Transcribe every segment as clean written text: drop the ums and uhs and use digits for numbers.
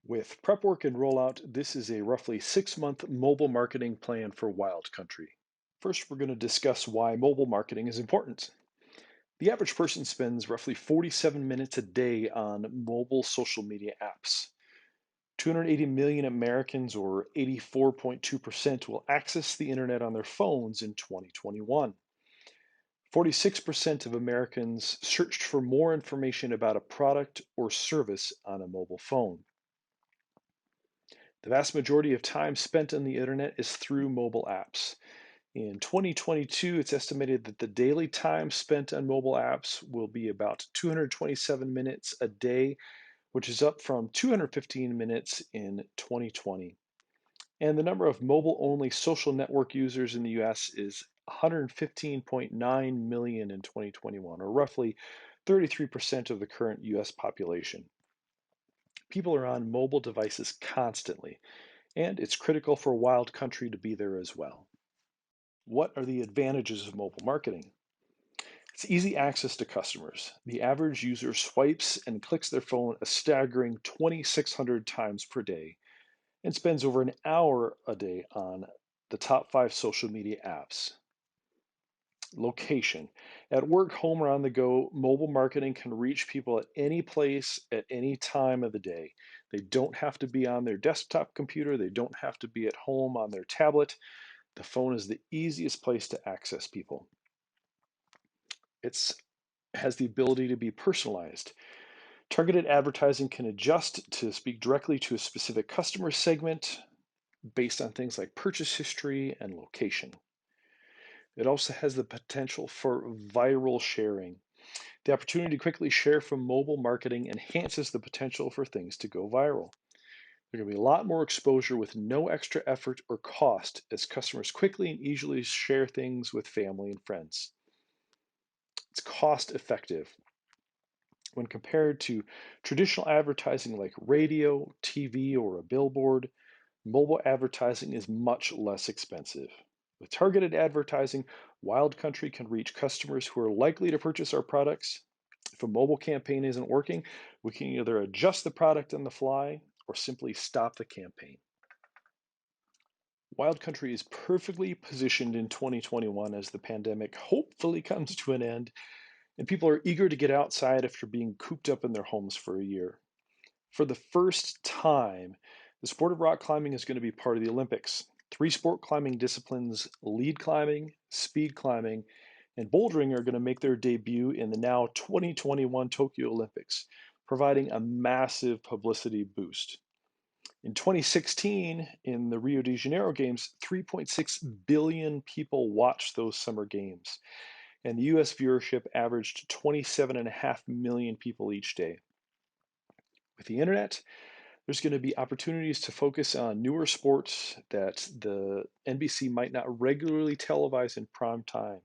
With prep work and rollout, this is a roughly 6-month mobile marketing plan for Wild Country. First, we're going to discuss why mobile marketing is important. The average person spends roughly 47 minutes a day on mobile social media apps. 280 million Americans, or 84.2%, will access the internet on their phones in 2021. 46% of Americans searched for more information about a product or service on a mobile phone. The vast majority of time spent on the internet is through mobile apps. In 2022, it's estimated that the daily time spent on mobile apps will be about 227 minutes a day, which is up from 215 minutes in 2020. And the number of mobile only social network users in the US is 115.9 million in 2021, or roughly 33% of the current US population. People are on mobile devices constantly, and it's critical for Wild Country to be there as well. What are the advantages of mobile marketing? It's easy access to customers. The average user swipes and clicks their phone a staggering 2,600 times per day and spends over an hour a day on the top 5 social media apps. Location. At work, home, or on the go, mobile marketing can reach people at any place at any time of the day. They don't have to be on their desktop computer, they don't have to be at home on their tablet. The phone is the easiest place to access people. It has the ability to be personalized. Targeted advertising can adjust to speak directly to a specific customer segment based on things like purchase history and location. It also has the potential for viral sharing. The opportunity to quickly share from mobile marketing enhances the potential for things to go viral. There's going to be a lot more exposure with no extra effort or cost as customers quickly and easily share things with family and friends. It's cost effective. When compared to traditional advertising like radio, TV, or a billboard, mobile advertising is much less expensive. With targeted advertising, Wild Country can reach customers who are likely to purchase our products. If a mobile campaign isn't working, we can either adjust the product on the fly or simply stop the campaign. Wild Country is perfectly positioned in 2021 as the pandemic hopefully comes to an end and people are eager to get outside after being cooped up in their homes for a year. For the first time, the sport of rock climbing is going to be part of the Olympics. 3 sport climbing disciplines, lead climbing, speed climbing, and bouldering are going to make their debut in the now 2021 Tokyo Olympics, providing a massive publicity boost. In 2016, in the Rio de Janeiro Games, 3.6 billion people watched those summer games, and the US viewership averaged 27.5 million people each day. With the internet, there's going to be opportunities to focus on newer sports that the NBC might not regularly televise in prime time.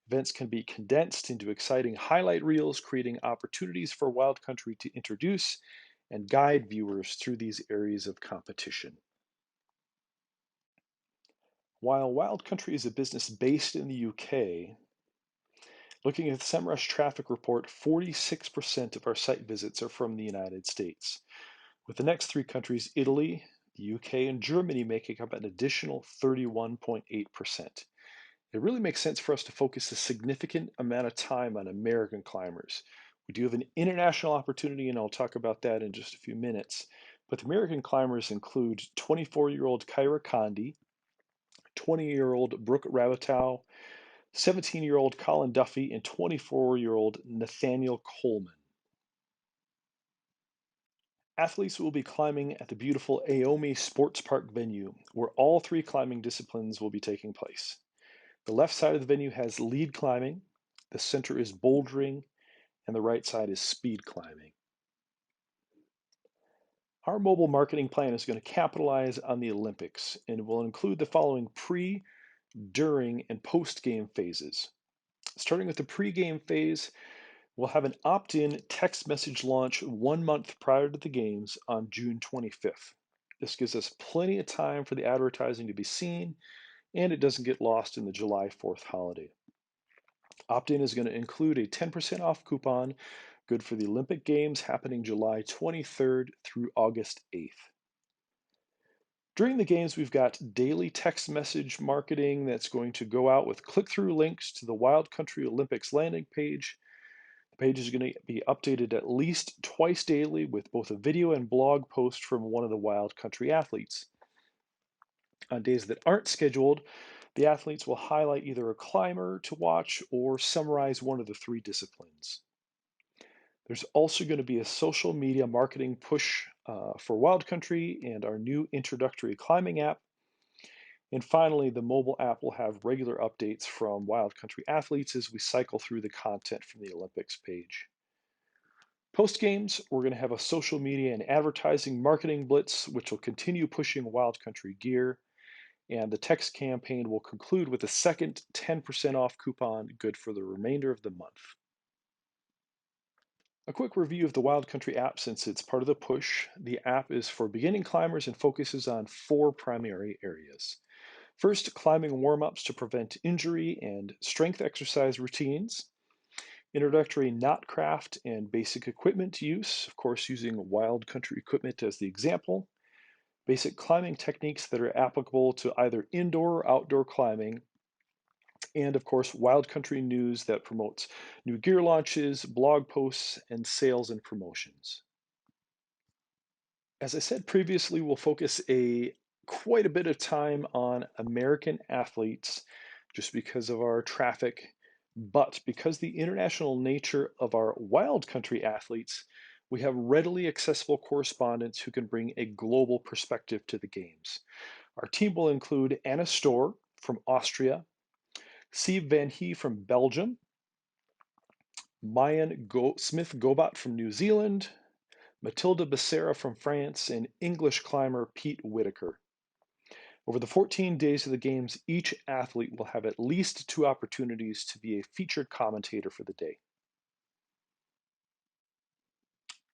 Events can be condensed into exciting highlight reels, creating opportunities for Wild Country to introduce and guide viewers through these areas of competition. While Wild Country is a business based in the UK, looking at the SEMrush traffic report, 46% of our site visits are from the United States, with the next 3 countries, Italy, the UK, and Germany, making up an additional 31.8%. It really makes sense for us to focus a significant amount of time on American climbers. We do have an international opportunity, and I'll talk about that in just a few minutes. But the American climbers include 24-year-old Kyra Condie, 20-year-old Brooke Rabatow, 17-year-old Colin Duffy, and 24-year-old Nathaniel Coleman. Athletes will be climbing at the beautiful Aomi Sports Park venue, where all 3 climbing disciplines will be taking place. The left side of the venue has lead climbing, the center is bouldering, and the right side is speed climbing. Our mobile marketing plan is going to capitalize on the Olympics and will include the following pre, during, and post-game phases. Starting with the pre-game phase, we'll have an opt-in text message launch 1 month prior to the games on June 25th. This gives us plenty of time for the advertising to be seen, and it doesn't get lost in the July 4th holiday. Opt-in is going to include a 10% off coupon good for the Olympic Games happening July 23rd through August 8th. During the games, we've got daily text message marketing that's going to go out with click through links to the Wild Country Olympics landing page. The page is going to be updated at least twice daily with both a video and blog post from one of the Wild Country athletes. On days that aren't scheduled, the athletes will highlight either a climber to watch or summarize one of the three disciplines. There's also going to be a social media marketing push for Wild Country and our new introductory climbing app. And finally, the mobile app will have regular updates from Wild Country athletes as we cycle through the content from the Olympics page. Post games, we're going to have a social media and advertising marketing blitz, which will continue pushing Wild Country gear. And the text campaign will conclude with a second 10% off coupon good for the remainder of the month. A quick review of the Wild Country app since it's part of the push. The app is for beginning climbers and focuses on four primary areas. First, climbing warm-ups to prevent injury and strength exercise routines. Introductory knotcraft and basic equipment use, of course using Wild Country equipment as the example. Basic climbing techniques that are applicable to either indoor or outdoor climbing. And of course, Wild Country news that promotes new gear launches, blog posts, and sales and promotions. As I said previously, we'll focus quite a bit of time on American athletes just because of our traffic, but because the international nature of our Wild Country athletes, we have readily accessible correspondents who can bring a global perspective to the games. Our team will include Anna Storr from Austria, Sieve Van Hee from Belgium, Smith Gobat from New Zealand, Matilda Becerra from France, and English climber Pete Whitaker. Over the 14 days of the games, each athlete will have at least two opportunities to be a featured commentator for the day.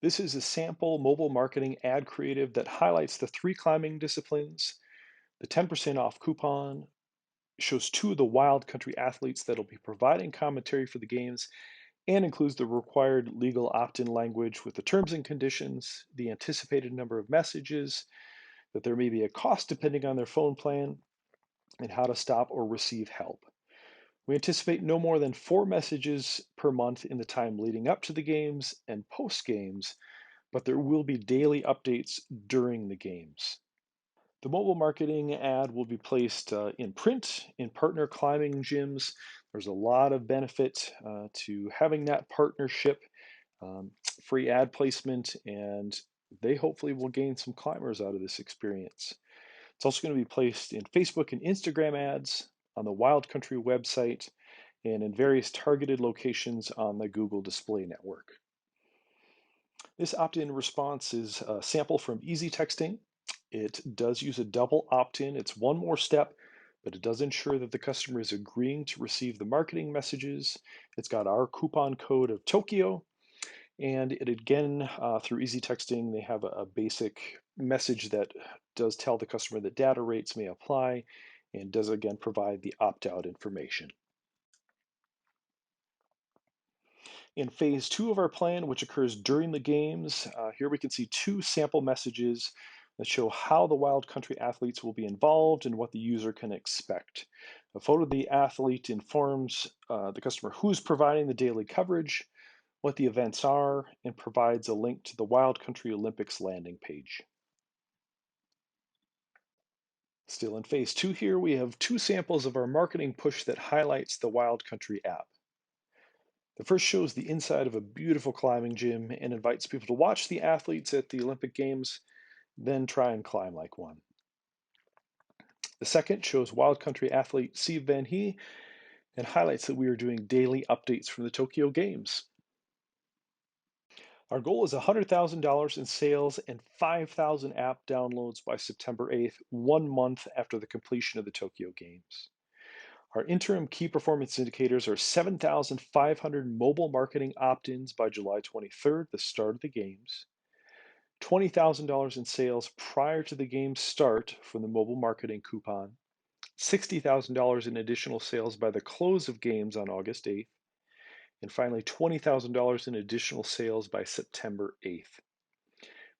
This is a sample mobile marketing ad creative that highlights the three climbing disciplines. The 10% off coupon shows two of the Wild Country athletes that will be providing commentary for the games and includes the required legal opt-in language with the terms and conditions, the anticipated number of messages, that there may be a cost depending on their phone plan, and how to stop or receive help. We anticipate no more than 4 messages per month in the time leading up to the games and post games, but there will be daily updates during the games. The mobile marketing ad will be placed in print in partner climbing gyms. There's a lot of benefit to having that partnership, free ad placement, and they hopefully will gain some climbers out of this experience. It's also going to be placed in Facebook and Instagram ads, on the Wild Country website, and in various targeted locations on the Google Display Network. This opt-in response is a sample from Easy Texting. It does use a double opt-in. It's one more step, but it does ensure that the customer is agreeing to receive the marketing messages. It's got our coupon code of Tokyo, and it again, through Easy Texting, they have a basic message that does tell the customer that data rates may apply and does again provide the opt-out information. In phase two of our plan, which occurs during the games, here we can see two sample messages that show how the Wild Country athletes will be involved and what the user can expect. A photo of the athlete informs the customer who's providing the daily coverage, what the events are, and provides a link to the Wild Country Olympics landing page. Still in phase two here, we have two samples of our marketing push that highlights the Wild Country app. The first shows the inside of a beautiful climbing gym and invites people to watch the athletes at the Olympic Games, then try and climb like one. The second shows Wild Country athlete Sieve Van Hee and highlights that we are doing daily updates from the Tokyo Games. Our goal is $100,000 in sales and 5,000 app downloads by September 8th, 1 month after the completion of the Tokyo Games. Our interim key performance indicators are 7,500 mobile marketing opt-ins by July 23rd, the start of the games, $20,000 in sales prior to the game's start from the mobile marketing coupon, $60,000 in additional sales by the close of games on August 8th, and finally $20,000 in additional sales by September 8th.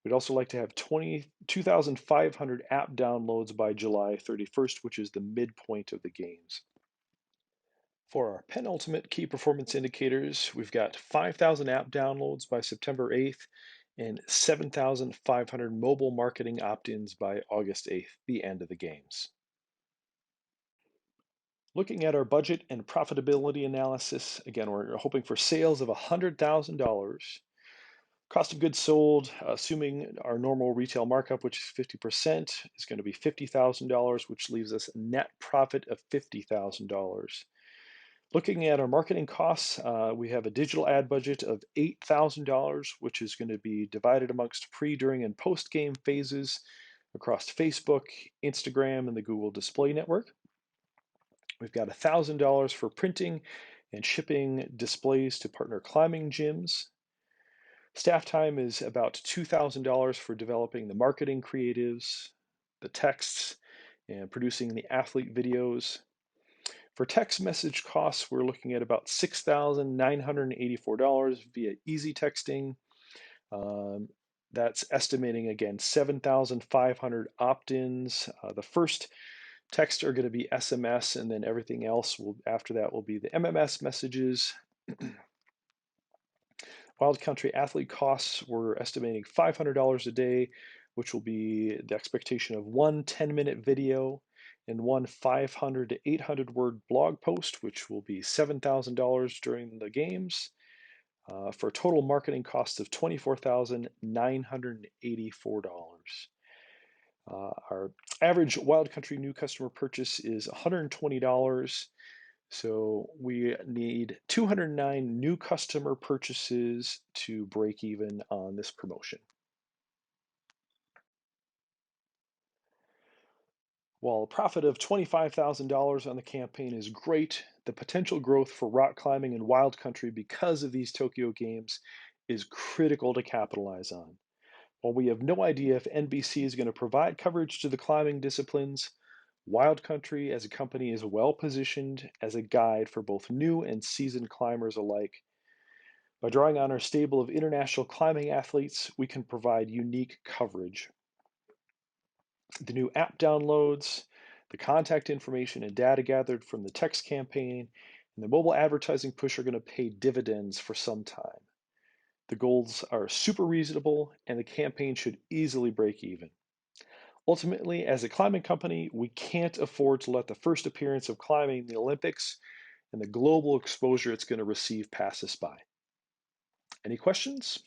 We'd also like to have 2,500 app downloads by July 31st, which is the midpoint of the games. For our penultimate key performance indicators, we've got 5,000 app downloads by September 8th and 7,500 mobile marketing opt-ins by August 8th, the end of the games. Looking at our budget and profitability analysis, again, we're hoping for sales of $100,000. Cost of goods sold, assuming our normal retail markup, which is 50%, is going to be $50,000, which leaves us a net profit of $50,000. Looking at our marketing costs, we have a digital ad budget of $8,000, which is going to be divided amongst pre, during, and post-game phases across Facebook, Instagram, and the Google Display Network. We've got $1,000 for printing and shipping displays to partner climbing gyms. Staff time is about $2,000 for developing the marketing creatives, the texts, and producing the athlete videos. For text message costs, we're looking at about $6,984 via easy texting. That's estimating, again, 7,500 opt-ins. The first texts are going to be SMS, and then everything else after that will be the MMS messages. Wild Country athlete costs, we're estimating $500 a day, which will be the expectation of one 10-minute video and one 500 to 800 word blog post, which will be $7,000 during the games, for a total marketing cost of $24,984. Our average Wild Country new customer purchase is $120. So we need 209 new customer purchases to break even on this promotion. While a profit of $25,000 on the campaign is great, the potential growth for rock climbing in Wild Country because of these Tokyo Games is critical to capitalize on. While we have no idea if NBC is going to provide coverage to the climbing disciplines, Wild Country as a company is well positioned as a guide for both new and seasoned climbers alike. By drawing on our stable of international climbing athletes, we can provide unique coverage. The new app downloads, the contact information and data gathered from the text campaign, and the mobile advertising push are going to pay dividends for some time. The goals are super reasonable, and the campaign should easily break even. Ultimately, as a climbing company, we can't afford to let the first appearance of climbing in the Olympics and the global exposure it's going to receive pass us by. Any questions?